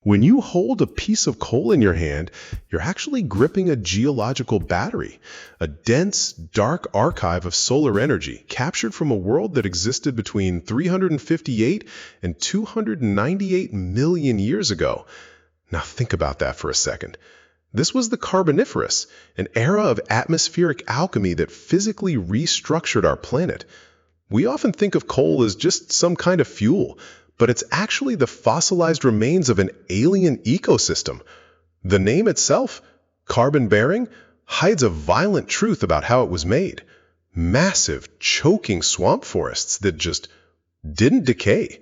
When you hold a piece of coal in your hand, you're actually gripping a geological battery, a dense, dark archive of solar energy captured from a world that existed between 358 and 298 million years ago. Now think about that for a second. This was the Carboniferous, an era of atmospheric alchemy that physically restructured our planet. We often think of coal as just some kind of fuel, but it's actually the fossilized remains of an alien ecosystem. The name itself, carbon-bearing, hides a violent truth about how it was made. Massive, choking swamp forests that just didn't decay.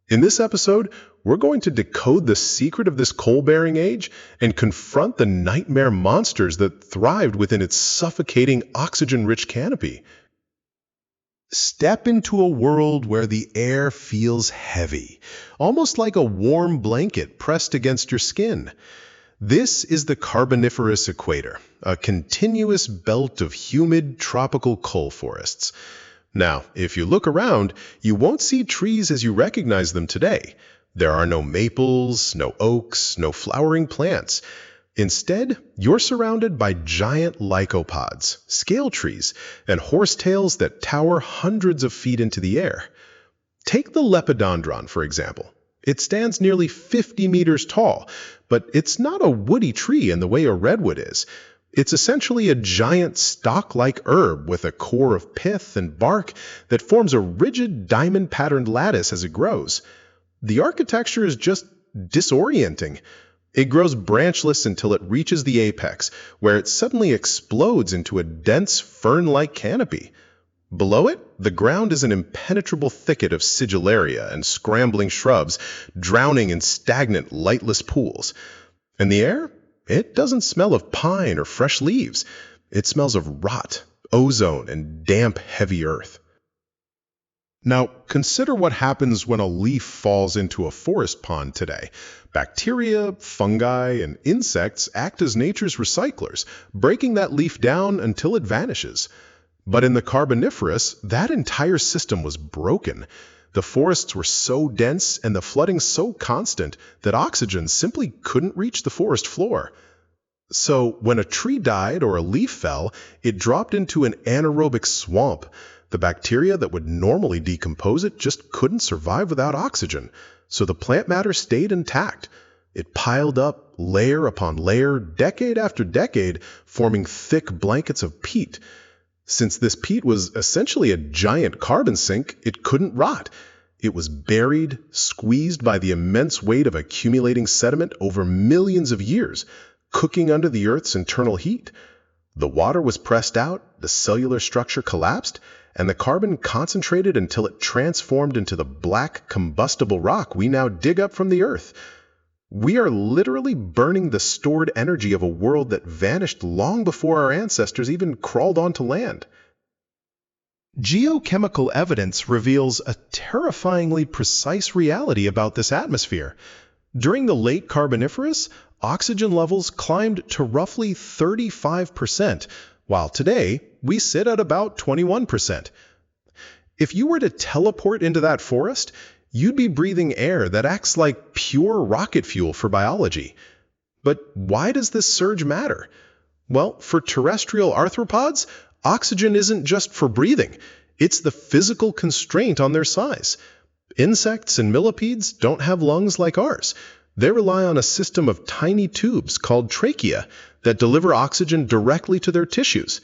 In this episode, we're going to decode the secret of this coal-bearing age and confront the nightmare monsters that thrived within its suffocating, oxygen-rich canopy. Step into a world where the air feels heavy, almost like a warm blanket pressed against your skin. This is the Carboniferous equator, a continuous belt of humid tropical coal forests. Now, if you look around, you won't see trees as you recognize them today. There are no maples, no oaks, no flowering plants. Instead, you're surrounded by giant lycopods, scale trees, and horsetails that tower hundreds of feet into the air. Take the lepidodendron, for example. It stands nearly 50 meters tall, but it's not a woody tree in the way a redwood is. It's essentially a giant stalk-like herb with a core of pith and bark that forms a rigid diamond-patterned lattice as it grows. The architecture is just disorienting. It grows branchless until it reaches the apex, where it suddenly explodes into a dense fern-like canopy. Below it, the ground is an impenetrable thicket of sigillaria and scrambling shrubs, drowning in stagnant, lightless pools. And the air? It doesn't smell of pine or fresh leaves. It smells of rot, ozone, and damp, heavy earth. Now, consider what happens when a leaf falls into a forest pond today. Bacteria, fungi, and insects act as nature's recyclers, breaking that leaf down until it vanishes. But in the Carboniferous, that entire system was broken. The forests were so dense and the flooding so constant that oxygen simply couldn't reach the forest floor. So when a tree died or a leaf fell, it dropped into an anaerobic swamp. The bacteria that would normally decompose it just couldn't survive without oxygen, so the plant matter stayed intact. It piled up layer upon layer, decade after decade, forming thick blankets of peat. Since this peat was essentially a giant carbon sink, it couldn't rot. It was buried, squeezed by the immense weight of accumulating sediment over millions of years, cooking under the Earth's internal heat. The water was pressed out, the cellular structure collapsed, and the carbon concentrated until it transformed into the black, combustible rock we now dig up from the Earth. We are literally burning the stored energy of a world that vanished long before our ancestors even crawled onto land. Geochemical evidence reveals a terrifyingly precise reality about this atmosphere. During the late Carboniferous, oxygen levels climbed to roughly 35%, while today we sit at about 21%. If you were to teleport into that forest, you'd be breathing air that acts like pure rocket fuel for biology. But why does this surge matter? Well, for terrestrial arthropods, oxygen isn't just for breathing. It's the physical constraint on their size. Insects and millipedes don't have lungs like ours. They rely on a system of tiny tubes called trachea that deliver oxygen directly to their tissues.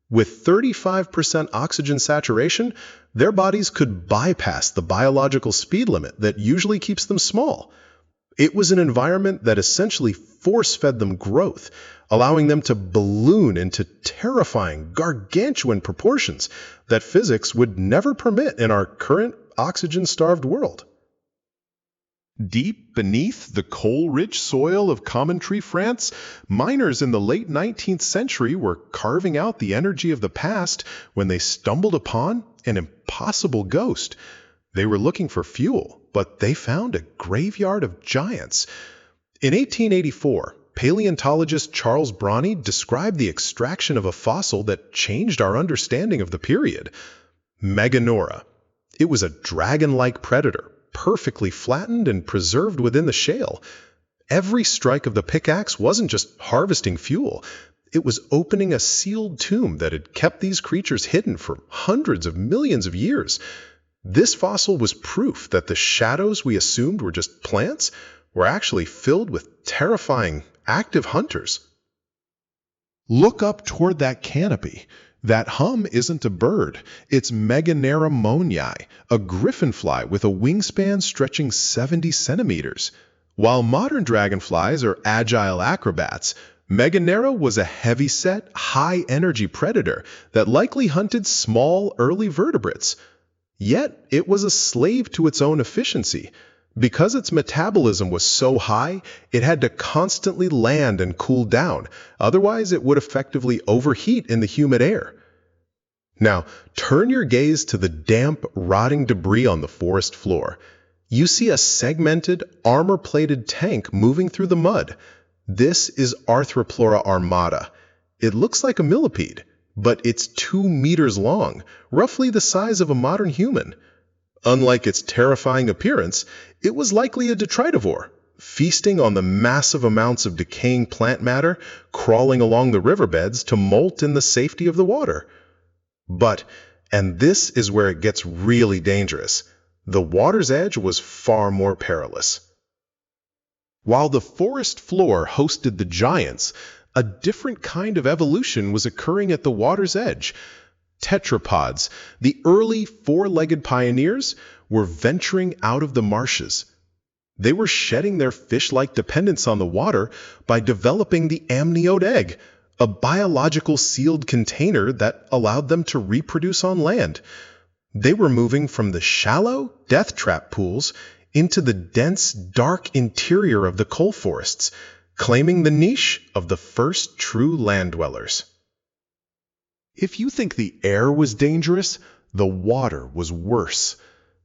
With 35% oxygen saturation, their bodies could bypass the biological speed limit that usually keeps them small. It was an environment that essentially force-fed them growth, allowing them to balloon into terrifying, gargantuan proportions that physics would never permit in our current oxygen-starved world. Deep beneath the coal-rich soil of Commentry, France, miners in the late 19th century were carving out the energy of the past when they stumbled upon an impossible ghost. They were looking for fuel, but they found a graveyard of giants. In 1884, paleontologist Charles Bronny described the extraction of a fossil that changed our understanding of the period. Meganeura. It was a dragon-like predator, perfectly flattened and preserved within the shale. Every strike of the pickaxe wasn't just harvesting fuel. It was opening a sealed tomb that had kept these creatures hidden for hundreds of millions of years. This fossil was proof that the shadows we assumed were just plants were actually filled with terrifying, active hunters. Look up toward that canopy. That hum isn't a bird. It's Meganeura monii, a griffinfly with a wingspan stretching 70 centimeters. While modern dragonflies are agile acrobats, Meganeura was a heavy-set, high-energy predator that likely hunted small, early vertebrates. Yet, it was a slave to its own efficiency. Because its metabolism was so high, it had to constantly land and cool down, otherwise it would effectively overheat in the humid air. Now, turn your gaze to the damp, rotting debris on the forest floor. You see a segmented, armor-plated tank moving through the mud. This is Arthropleura armata. It looks like a millipede, but it's 2 meters long, roughly the size of a modern human. Unlike its terrifying appearance, it was likely a detritivore, feasting on the massive amounts of decaying plant matter crawling along the riverbeds to molt in the safety of the water. But, and this is where it gets really dangerous, the water's edge was far more perilous. While the forest floor hosted the giants, a different kind of evolution was occurring at the water's edge. Tetrapods, the early four-legged pioneers, were venturing out of the marshes. They were shedding their fish-like dependence on the water by developing the amniote egg, a biological sealed container that allowed them to reproduce on land. They were moving from the shallow, death trap pools into the dense, dark interior of the coal forests, claiming the niche of the first true land dwellers. If you think the air was dangerous, the water was worse.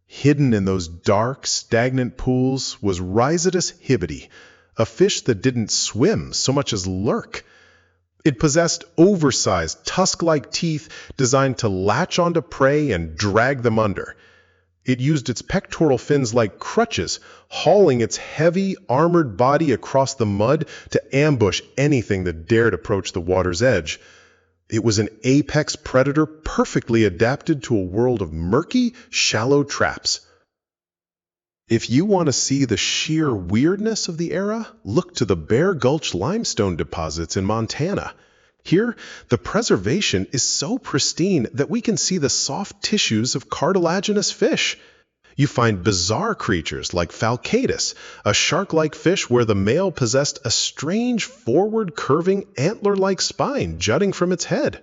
Hidden in those dark, stagnant pools was Rhizodus hibidi, a fish that didn't swim so much as lurk. It possessed oversized, tusk-like teeth designed to latch onto prey and drag them under. It used its pectoral fins like crutches, hauling its heavy, armored body across the mud to ambush anything that dared approach the water's edge. It was an apex predator perfectly adapted to a world of murky, shallow traps. If you want to see the sheer weirdness of the era, look to the Bear Gulch limestone deposits in Montana. Here, the preservation is so pristine that we can see the soft tissues of cartilaginous fish. You find bizarre creatures like Falcatus, a shark-like fish where the male possessed a strange forward-curving antler-like spine jutting from its head.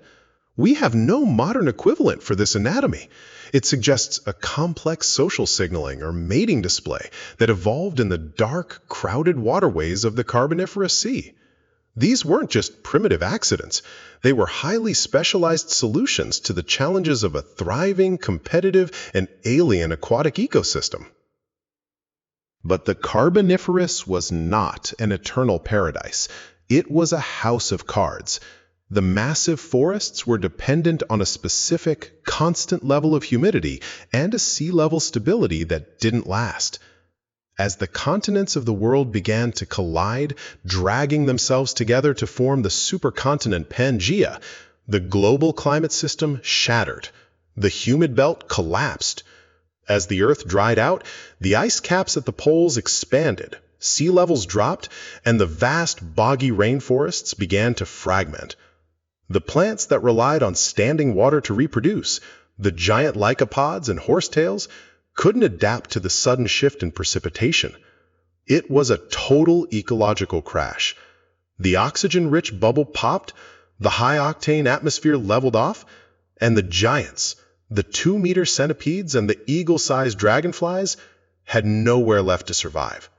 We have no modern equivalent for this anatomy. It suggests a complex social signaling or mating display that evolved in the dark, crowded waterways of the Carboniferous Sea. These weren't just primitive accidents. They were highly specialized solutions to the challenges of a thriving, competitive, and alien aquatic ecosystem. But the Carboniferous was not an eternal paradise. It was a house of cards. The massive forests were dependent on a specific, constant level of humidity and a sea level stability that didn't last. As the continents of the world began to collide, dragging themselves together to form the supercontinent Pangaea, the global climate system shattered. The humid belt collapsed. As the Earth dried out, the ice caps at the poles expanded, sea levels dropped, and the vast boggy rainforests began to fragment. The plants that relied on standing water to reproduce, the giant lycopods and horsetails, couldn't adapt to the sudden shift in precipitation. It was a total ecological crash. The oxygen-rich bubble popped, the high-octane atmosphere leveled off, and the giants, the 2-meter centipedes and the eagle-sized dragonflies, had nowhere left to survive.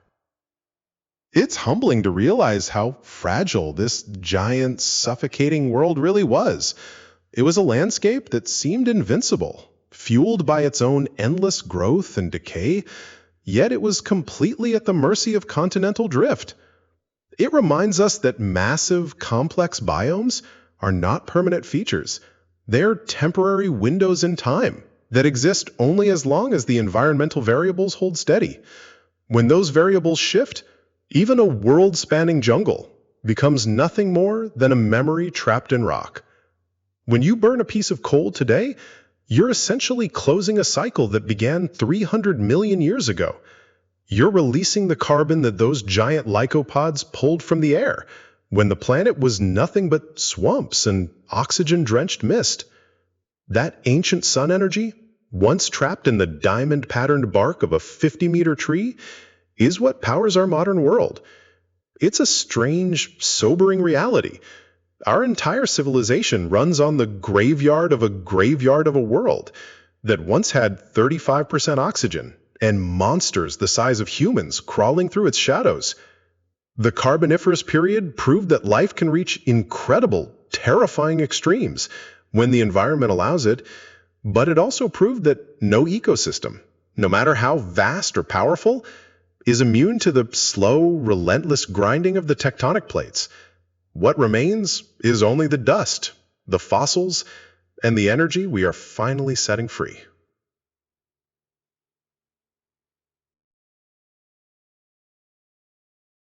It's humbling to realize how fragile this giant, suffocating world really was. It was a landscape that seemed invincible, fueled by its own endless growth and decay, yet it was completely at the mercy of continental drift. It reminds us that massive, complex biomes are not permanent features. They're temporary windows in time, that exist only as long as the environmental variables hold steady. When those variables shift, even a world-spanning jungle becomes nothing more than a memory trapped in rock. When you burn a piece of coal today, you're essentially closing a cycle that began 300 million years ago. You're releasing the carbon that those giant lycopods pulled from the air when the planet was nothing but swamps and oxygen-drenched mist. That ancient sun energy, once trapped in the diamond-patterned bark of a 50-meter tree, is what powers our modern world. It's a strange, sobering reality. Our entire civilization runs on the graveyard of a world that once had 35% oxygen and monsters the size of humans crawling through its shadows. The Carboniferous Period proved that life can reach incredible, terrifying extremes when the environment allows it, but it also proved that no ecosystem, no matter how vast or powerful, is immune to the slow, relentless grinding of the tectonic plates. What remains is only the dust, the fossils, and the energy we are finally setting free.